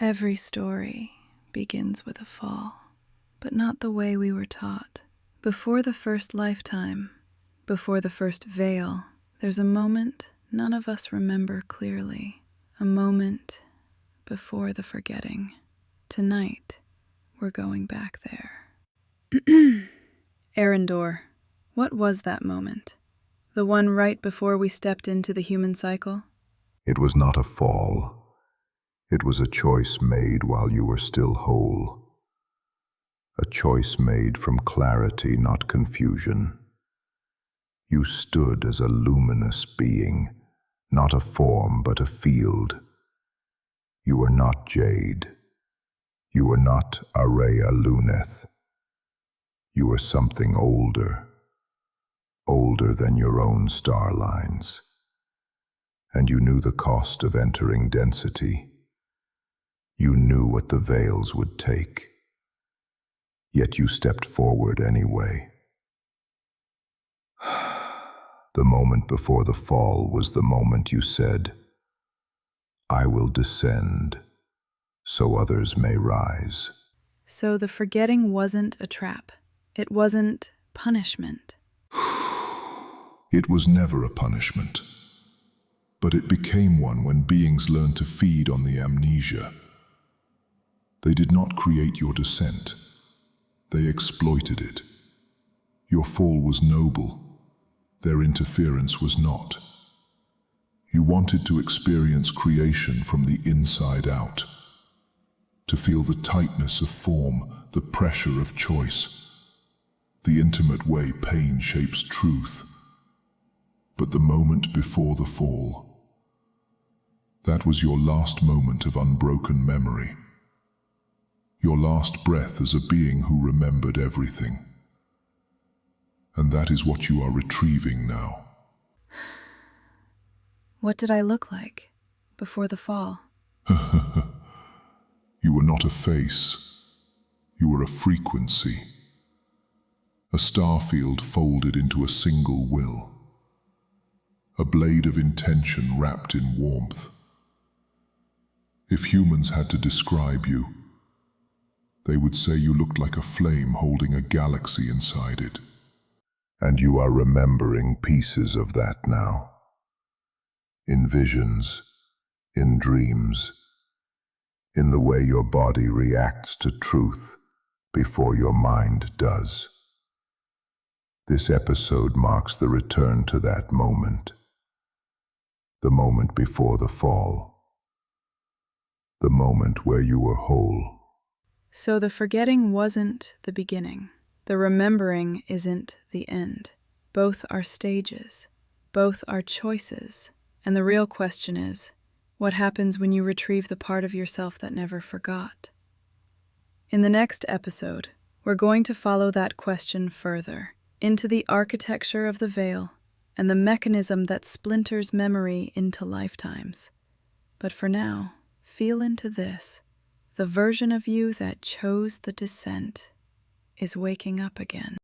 Every story begins with a fall, but not the way we were taught. Before the first lifetime, before the first veil, there's a moment none of us remember clearly, a moment before the forgetting. Tonight, we're going back there. Eryndor, what was that moment? The one right before we stepped into the human cycle? It was not a fall. It was a choice made while you were still whole. A choice made from clarity, not confusion. You stood as a luminous being, not a form but a field. You were not Jade. You were not Araya Luneth. You were something older, older than your own star lines. And you knew the cost of entering density. You knew what the veils would take. Yet you stepped forward anyway. The moment before the fall was the moment you said, "I will descend, so others may rise." So the forgetting wasn't a trap. It wasn't punishment. It was never a punishment, but it became one when beings learned to feed on the amnesia. They did not create your descent. They exploited it. Your fall was noble. Their interference was not. You wanted to experience creation from the inside out, to feel the tightness of form, the pressure of choice, the intimate way pain shapes truth. But the moment before the fall, that was your last moment of unbroken memory. Your last breath as a being who remembered everything. And that is what you are retrieving now. What did I look like before the fall? You were not a face. You were a frequency. A star field folded into a single will. A blade of intention wrapped in warmth. If humans had to describe you, they would say you looked like a flame holding a galaxy inside it. And you are remembering pieces of that now. In visions, in dreams, in the way your body reacts to truth before your mind does. This episode marks the return to that moment. The moment before the fall. The moment where you were whole. So the forgetting wasn't the beginning. The remembering isn't the end. Both are stages. Both are choices. And the real question is, what happens when you retrieve the part of yourself that never forgot? In the next episode, we're going to follow that question further, into the architecture of the veil and the mechanism that splinters memory into lifetimes. But for now, feel into this. The version of you that chose the descent is waking up again.